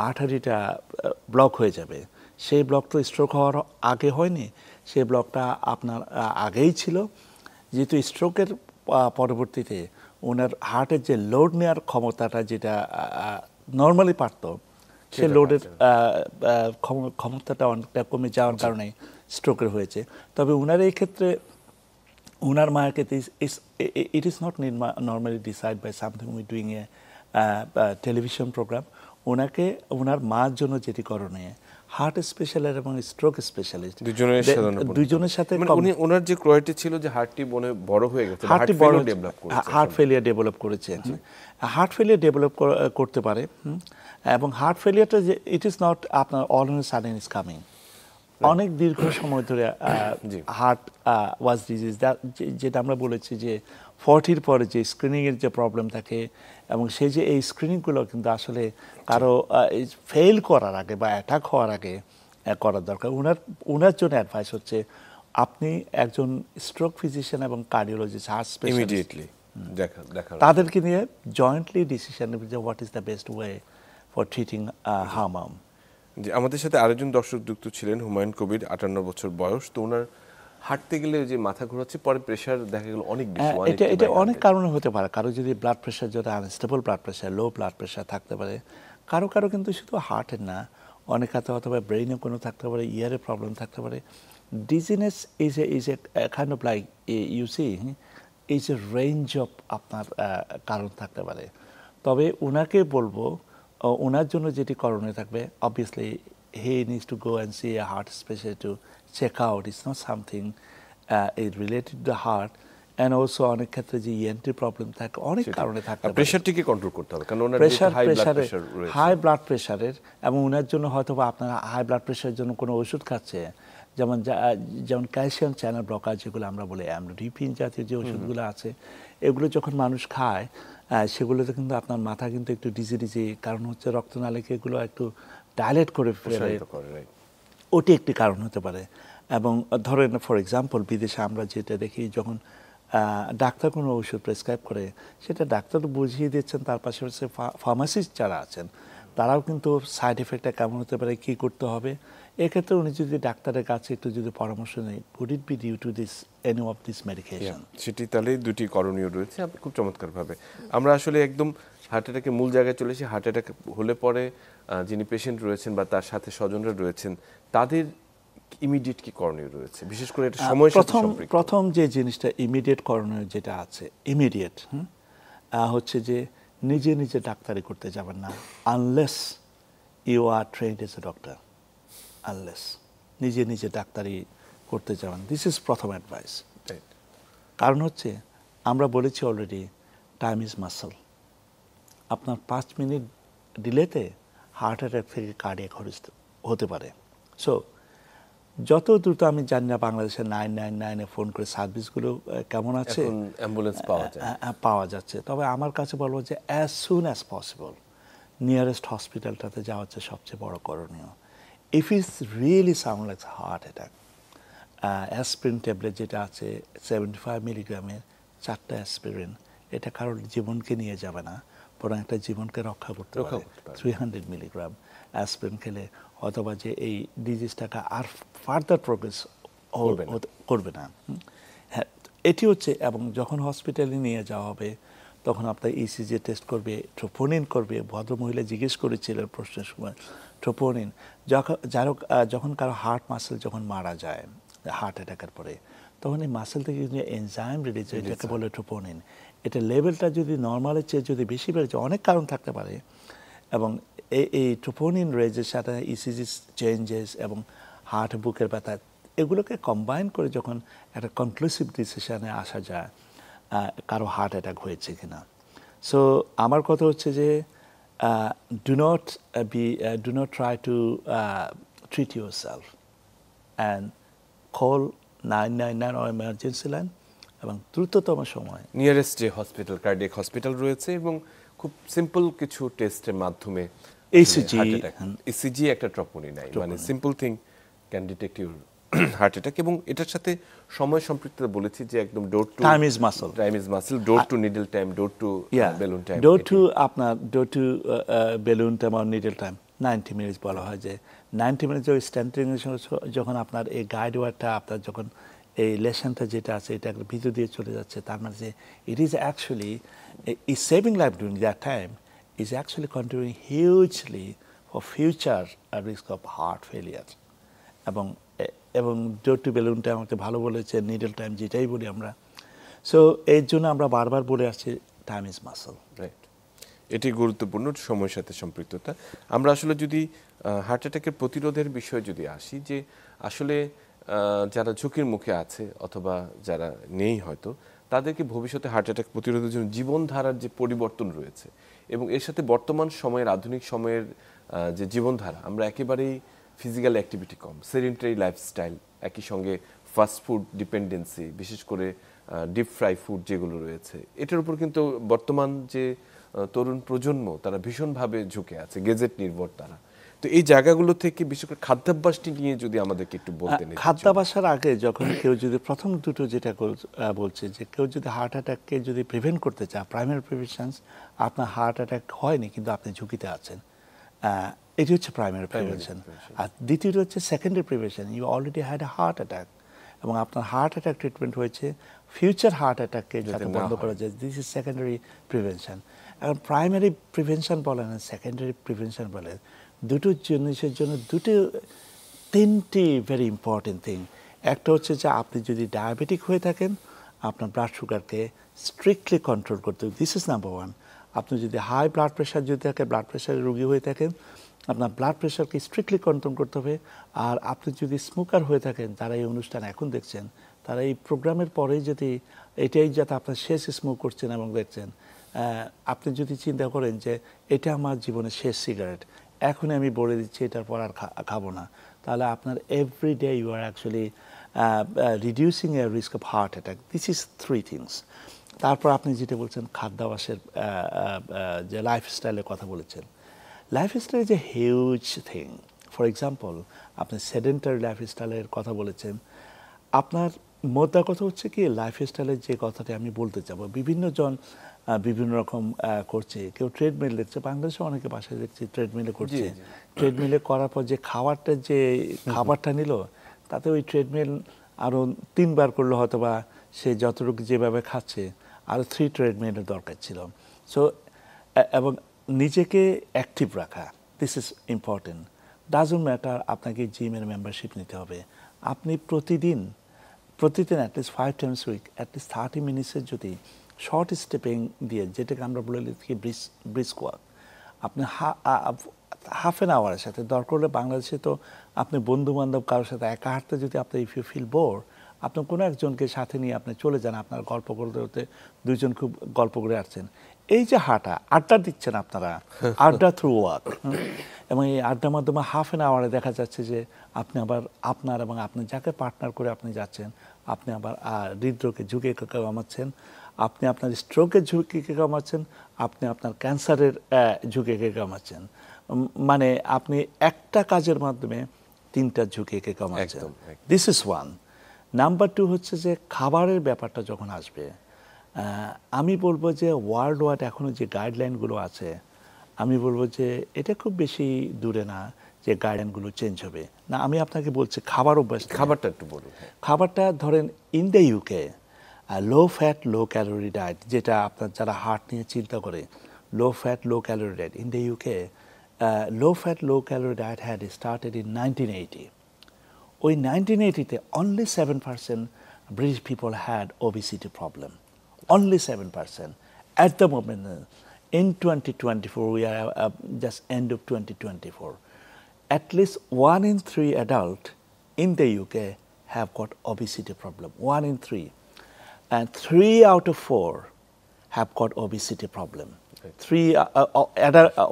আর্টারিটা ব্লক হয়ে যাবে। সেই ব্লক তো স্ট্রোক হওয়ার আগে হয়নি, সেই ব্লকটা আপনার আগেই ছিল। যেহেতু স্ট্রোকের পরবর্তীতে ওনার হার্টের যে লোড নেওয়ার ক্ষমতাটা, যেটা নর্মালি পারত, সে লোডের ক্ষমতাটা অনেকটা কমে যাওয়ার কারণে স্ট্রোকের হয়েছে। তবে ওনার এই ক্ষেত্রে ওনার মায়ের ক্ষেত্রে it is not normally decide by something we doing a television programme. ওনার মার জন্য যেটি করণীয়, হার্ট স্পেশালিস্ট এবং স্ট্রোক স্পেশালিস্ট দুজনের সাথে, ওনার যে ক্রয়টি ছিল যে হার্টটি বড় হয়ে গেছে, হার্ট ফেলিয়ার ডেভেলপ করেছে। হার্ট ফেলিয়ার ডেভেলপ করতে পারে, এবং হার্ট ফেলিয়ারটা যে ইট ইজ নট আপনার all on sudden is coming. অনেক দীর্ঘ সময় ধরে হার্ট ওয়াজ ডিজিজ, যেটা আমরা বলেছি যে 40-র পরে যে স্ক্রিনিংয়ের যে প্রবলেম থাকে, এবং সেই যে এই স্ক্রিনিংগুলো কিন্তু আসলে কারো ফেল করার আগে বা অ্যাটাক হওয়ার আগে করার দরকার। ওনার জন্য অ্যাডভাইস হচ্ছে আপনি একজন স্ট্রোক ফিজিশিয়ান এবং কার্ডিওলজিস্ট, হার্ট স্পেশালিস্ট, তাদেরকে নিয়ে জয়েন্টলি ডিসিশন নেবেন যে what is the best way for treating her mom. জি, আমাদের সাথে আরেকজন দর্শক যুক্ত ছিলেন, হুমায়ুন কবির, 58 বছর বয়স। তো ওনার হাঁটতে গেলে যে মাথা ঘোরাচ্ছে, পরে প্রেশার দেখা গেল অনেক বেশি। এটা অনেক কারণে হতে পারে। কারো যদি ব্লাড প্রেশার, যদি unstable blood pressure, low blood pressure থাকতে পারে। কারো কিন্তু শুধু হার্টের না, অনেক হাতে অথবা ব্রেইনে কোনো থাকতে পারে, ইয়ারে প্রবলেম থাকতে পারে। Dizziness is a kind of like you see is a range of আপনার কারণ থাকতে পারে। তবে ওনাকে বলবো, ওনার জন্য যেটি করণীয় থাকবে, obviously he needs to go and see a heart specialist to check out. It's not something related to heart. And also অনেক ক্ষেত্রে যে ইএনটি প্রবলেম থাকে, অনেক কারণে থাকে। প্রেশারটিকে কন্ট্রোল করতে হবে, কারণ ওনার হাই ব্লাড প্রেশারের, এবং ওনার জন্য হয়তো বা আপনার হাই ব্লাড প্রেশারের জন্য কোনো ওষুধ খাচ্ছে, যেমন ক্যালসিয়াম চ্যানেল ব্লকার, যেগুলো আমরা বলি অ্যামলোডিপিন জাতীয় যে ওষুধগুলো আছে, এগুলো যখন মানুষ খায় সেগুলোতে কিন্তু আপনার মাথা কিন্তু একটু ডিজি, কারণ হচ্ছে রক্তনালীকে এগুলো একটু ডাইলেট করে ফেলে, ওটি একটি কারণ হতে পারে। এবং ধরেন ফর এক্সাম্পল বিদেশে আমরা যেটা দেখি, যখন ডাক্তার কোনো ওষুধ প্রেসক্রাইব করে, সেটা ডাক্তার বুঝিয়ে দিচ্ছেন, তার পাশাপাশি ফার্মাসিস্ট যারা আছেন তারাও কিন্তু সাইড এফেক্টটা কেমন হতে পারে, কী করতে হবে। এক্ষেত্রে উনি যদি ডাক্তারের কাছে একটু যদি পরামর্শ নেই, could it be due to this any of this medication, সেটি তাহলে দুটি করণীয় রয়েছে। আপনি খুব চমৎকারভাবে, আমরা আসলে একদম হার্ট অ্যাটাকের মূল জায়গায় চলে এসেছি। হার্ট অ্যাটাক হলে পরে যিনি পেশেন্ট রয়েছেন বা তার সাথে স্বজনরা রয়েছেন, তাদের ইমিডিয়েট কি করণীয় রয়েছে, বিশেষ করে এটা সময় প্রথম যে জিনিসটা ইমিডিয়েট করণীয় যেটা আছে, ইমিডিয়েট হচ্ছে যে নিজে ডাক্তারি করতে যাবেন না, unless you are trained as a doctor. Unless নিজে ডাক্তারি করতে যাবেন, দিস ইজ প্রথম অ্যাডভাইস। কারণ হচ্ছে আমরা বলেছি অলরেডি, টাইম ইজ মাসল। আপনার 5 মিনিট ডিলেতে হার্ট অ্যাটাক থেকে কার্ডিয়াক অ্যারেস্ট হতে পারে। সো যত দ্রুত, আমি জানি না বাংলাদেশে 999-এ ফোন করে সার্ভিসগুলো কেমন আছে, অ্যাম্বুলেন্স পাওয়া যাচ্ছে। তবে আমার কাছে বলবো যে as soon as possible nearest হসপিটালটাতে যাওয়া হচ্ছে সবচেয়ে বড় করণীয়। If it's really sound like heart attack, aspirin tablet যেটা আছে 75 মিলিগ্রামের 4টা অ্যাসপিরিন, এটা কারোর জীবনকে নিয়ে যাবে না, বরং একটা জীবনকে রক্ষা করতে পারে। 300 মিলিগ্রাম অ্যাসপিরিন খেলে অথবা যে এই ডিজিজটাকে আর ফার্দার প্রোগ্রেস করবে না। হ্যাঁ, এটি হচ্ছে। এবং যখন হসপিটালে নিয়ে যাওয়া হবে, তখন আপনার ইসিজি টেস্ট করবে, ট্রোপোনিন করবে। ভদ্রমহিলা জিজ্ঞেস করেছিলেন প্রশ্নের সময়, ট্রোপোনিন যখন কারো হার্ট মাসেল যখন মারা যায় হার্ট অ্যাটাকের পরে, তখন এই মাসেল থেকে যে এনজাইম রিলিজ হয়, এটাকে বলে ট্রোপোনিন। এটা লেভেলটা যদি নর্মালের চেয়ে যদি বেশি বেড়ে যায়, অনেক কারণ থাকতে পারে, এবং এই ট্রোপোনিন রেজের সাথে ইসিজি চেঞ্জেস এবং হার্ট বুকের ব্যথা, এগুলোকে কম্বাইন করে যখন একটা কনক্লুসিভ ডিসিশনে আসা যায় কারো হার্ট অ্যাটাক হয়েছে কিনা। সো আমার কথা হচ্ছে যে do not try to treat your self. and call 999 or emergency line এবং দ্রুততম সময় নিয়ারেস্ট যে হসপিটাল কার্ডিয়াক হসপিটাল রয়েছে এবং খুব সিম্পল কিছু টেস্টের মাধ্যমে ECG ইসিজি একটা ট্রপনি নাই মানে simple thing can detect your heart attack এবং এটার সাথে সময় সম্পৃক্ততা বলেছি যে একদম door to time is muscle door to needle time door to balloon time door to balloon time আর নিডল টাইম 90 মিনিটস বলা হয় যে 90 মিনিট স্ট্যান্ডিং যখন আপনার এই গাইড ওয়ারটা আপনার যখন এই লেশনটা যেটা আছে এটা ভিতর দিয়ে চলে যাচ্ছে তার মানে যে it is actually is saving life during that time is actually contributing hugely for future risk of heart failure এবং ডোর টু বেলুন টাইম আমাকে ভালো বলেছে নিডল টাইম যেটাই বলি আমরা সো এর জন্য আমরা বারবার বলে আসছি টাইম ইজ মাসল রাইট এটি গুরুত্বপূর্ণ সময়ের সাথে সম্পৃক্ততা আমরা আসলে যদি হার্ট অ্যাটাকের প্রতিরোধের বিষয়ে যদি আসি যে আসলে যারা ঝুঁকির মুখে আছে অথবা যারা নেই হয়তো তাদেরকে ভবিষ্যতে হার্ট অ্যাটাক প্রতিরোধের জন্য জীবনধারার যে পরিবর্তন রয়েছে এবং এর সাথে বর্তমান সময়ের আধুনিক সময়ের যে জীবনধারা আমরা একেবারেই ফিজিক্যাল অ্যাক্টিভিটি কম সেডেন্টারি লাইফস্টাইল একই সঙ্গে ফাস্ট ফুড ডিপেন্ডেন্সি বিশেষ করে ডিপ ফ্রাই ফুড যেগুলো রয়েছে এটার উপর কিন্তু বর্তমান যে তরুণ প্রজন্ম তারা ভীষণভাবে ঝুঁকে আছে গেজেট নির্ভর তারা তো এই জায়গাগুলো থেকে বিশেষ করে খাদ্যাভ্যাসটি নিয়ে যদি আমাদেরকে একটু বলতেন খাদ্যাভ্যাসের আগে যখন কেউ যদি প্রথম দুটো যেটা বলছে যে কেউ যদি হার্ট অ্যাটাককে যদি প্রিভেন্ট করতে চায় প্রাইমারি প্রিভেনশন আপনার হার্ট অ্যাটাক হয়নি কিন্তু আপনি ঝুঁকিতে আছেন এটি হচ্ছে প্রাইমারি প্রিভেনশন আর দ্বিতীয়টি হচ্ছে secondary prevention you already had a heart attack এবং আপনার হার্ট অ্যাটাক ট্রিটমেন্ট হয়েছে ফিউচার হার্ট অ্যাটাককে যাতে বন্ধ করা যায় দিস ইজ সেকেন্ডারি প্রিভেনশন এখন প্রাইমারি প্রিভেনশন বলেন সেকেন্ডারি প্রিভেনশন বলেন দুটো জিনিসের জন্য তিনটি ভেরি ইম্পর্টেন্ট থিং একটা হচ্ছে যে আপনি যদি ডায়াবেটিক হয়ে থাকেন আপনার ব্লাড সুগারকে স্ট্রিক্টলি কন্ট্রোল করতে হবে দিস ইজ নাম্বার ওয়ান আপনি যদি হাই ব্লাড প্রেশার যদি থাকে ব্লাড প্রেশারের রোগী হয়ে থাকেন আপনার ব্লাড প্রেশারকে স্ট্রিক্টলি কন্ট্রোল করতে হবে আর আপনি যদি স্মোকার হয়ে থাকেন তারা এই অনুষ্ঠান এখন দেখছেন তারা এই প্রোগ্রামের পরেই যদি এটাই যাতে আপনার শেষ স্মোক করছেন এবং দেখছেন আপনি যদি চিন্তা করেন যে এটা আমার জীবনের শেষ সিগারেট এখনই আমি বলে দিচ্ছি এটার পর আর খাবো না তাহলে আপনার every day you are actually reducing a risk of heart attack this is three things তারপর আপনি যেটা বলছেন খাদ্যাভ্যাসের যে লাইফস্টাইলের কথা বলেছেন lifestyle is a huge thing for example আপনি সেডেন্টারি লাইফস্টাইলের কথা বলেছেন আপনার মোদ্দা কথা হচ্ছে কি লাইফস্টাইলের যে কথাটি আমি বলতে চাবো বিভিন্ন জন বিভিন্ন রকম করছে কেউ ট্রেডমিল দেখছে বাংলাদেশে অনেকে বাসায় দেখছি ট্রেডমিলে করছে ট্রেডমিলে করার পর যে খাবারটা নিল তাতে ওই ট্রেডমিল আরও 3 বার করলো হয়তো বা সে যতটুকু যেভাবে খাচ্ছে আরও 3 ট্রেডমিলের দরকার ছিল সো এবং নিজেকে অ্যাক্টিভ রাখা this is important doesn't matter আপনাকে জিমের মেম্বারশিপ নিতে হবে আপনি প্রতিদিন অ্যাটলিস্ট 5 times উইক অ্যাটলিস্ট 30 মিনিটসের যদি শর্ট স্টেপিং দিয়ে যেটাকে আমরা বলে লিখি ব্রিস্ক ওয়াক আপনি হাফ অ্যান আওয়ারের সাথে দরকার হলে বাংলাদেশে তো আপনি বন্ধু বান্ধব কারোর সাথে একা হাঁটতে যদি আপনি ইফ ইউ ফিল বোর আপনি কোনো একজনকে সাথে নিয়ে আপনি চলে যান আপনার গল্প করতে করতে দুইজন খুব গল্প করে আসছেন এই যে আড্ডা দিচ্ছেন আপনারা আড্ডা থ্রু ওয়াক এবং এই আড্ডার মাধ্যমে হাফ অ্যান আওয়ারে দেখা যাচ্ছে যে আপনি আবার আপনার এবং আপনি যাকে পার্টনার করে আপনি যাচ্ছেন আপনি আবার হৃদরোগে ঝুঁকি কমাচ্ছেন আপনি আপনার স্ট্রোকের ঝুঁকিকে কমাচ্ছেন আপনি আপনার ক্যান্সারের ঝুঁকিকে কমাচ্ছেন মানে আপনি একটা কাজের মাধ্যমে 3টা ঝুঁকিকে কমাচ্ছেন দিস ইজ ওয়ান নাম্বার 2 হচ্ছে যে খাবারের ব্যাপারটা যখন আসবে আমি বলবো যে ওয়ার্ল্ড ওয়াইড এখনও যে গাইডলাইনগুলো আছে আমি বলবো যে এটা খুব বেশি দূরে না যে গাইডলাইনগুলো চেঞ্জ হবে না আমি আপনাকে বলছি খাবার অভ্যাস খাবারটা একটু বলুন খাবারটা ধরেন in the UK low fat low calorie diet যেটা আপনার যারা হার্ট নিয়ে চিন্তা করে low fat low calorie died in the UK low fat low calorie diet had started in 1980 ওই 1980-তে only 7% British people had obesity problem only 7% at the moment in 2024 we are just end of 2024 at least 1 in 3 adult in the UK have got obesity problem 1 in 3 and 3 out of 4 have got obesity problem. Right. 3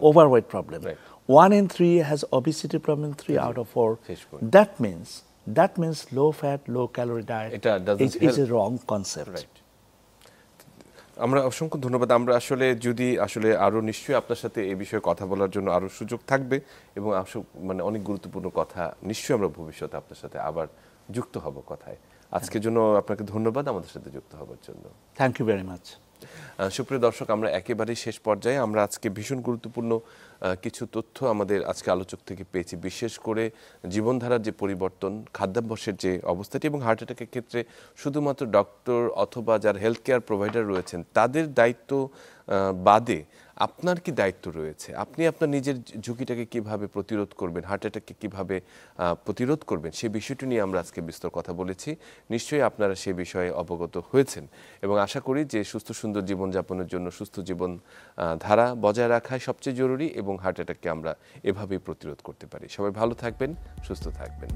overweight problem. Right. 1 in 3 has obesity problem. 3 out of 4. That means That means low fat, low calorie diet এটা doesn't is a help. wrong concept. Right. আমরা অসংখ্য ধন্যবাদ। আমরা যদি আরো নিশ্চয়ই আপনার সাথে এই বিষয়ে কথা বলার জন্য আরো সুযোগ থাকবে এবং মানে অনেক গুরুত্বপূর্ণ কথা নিশ্চয়ই আমরা ভবিষ্যতে আপনার সাথে আবার যুক্ত হব কথায়। আজকের জন্য আপনাকে ধন্যবাদ আমাদের সাথে যুক্ত হওয়ার জন্য। Thank you very much. সুপ্রিয় দর্শক, আমরা একেবারেই শেষ পর্যায়ে। আমরা আজকে ভীষণ গুরুত্বপূর্ণ কিছু তথ্য আমাদের আজকে আলোচক থেকে পেয়েছি, বিশেষ করে জীবনধারার যে পরিবর্তন, খাদ্যাভ্যাসের যে অবস্থাটি এবং হার্ট অ্যাটাকের ক্ষেত্রে শুধুমাত্র ডক্টর অথবা যারা হেলথ কেয়ার প্রোভাইডার রয়েছেন তাদের দায়িত্ব বাদে আপনার কি দায়িত্ব রয়েছে? আপনি আপনার নিজের ঝুঁকিটাকে কিভাবে প্রতিরোধ করবেন, হার্ট অ্যাটাককে কিভাবে প্রতিরোধ করবেন, সেই বিষয়টি নিয়ে আমরা আজকে বিস্তর কথা বলেছি। নিশ্চয়ই আপনারা সে বিষয়ে অবগত হয়েছেন এবং আশা করি যে সুস্থ সুন্দর জীবনযাপনের জন্য সুস্থ জীবন ধারা বজায় রাখাই সবচেয়ে জরুরি এবং হার্ট অ্যাটাককে আমরা এভাবেই প্রতিরোধ করতে পারি। সবাই ভালো থাকবেন, সুস্থ থাকবেন।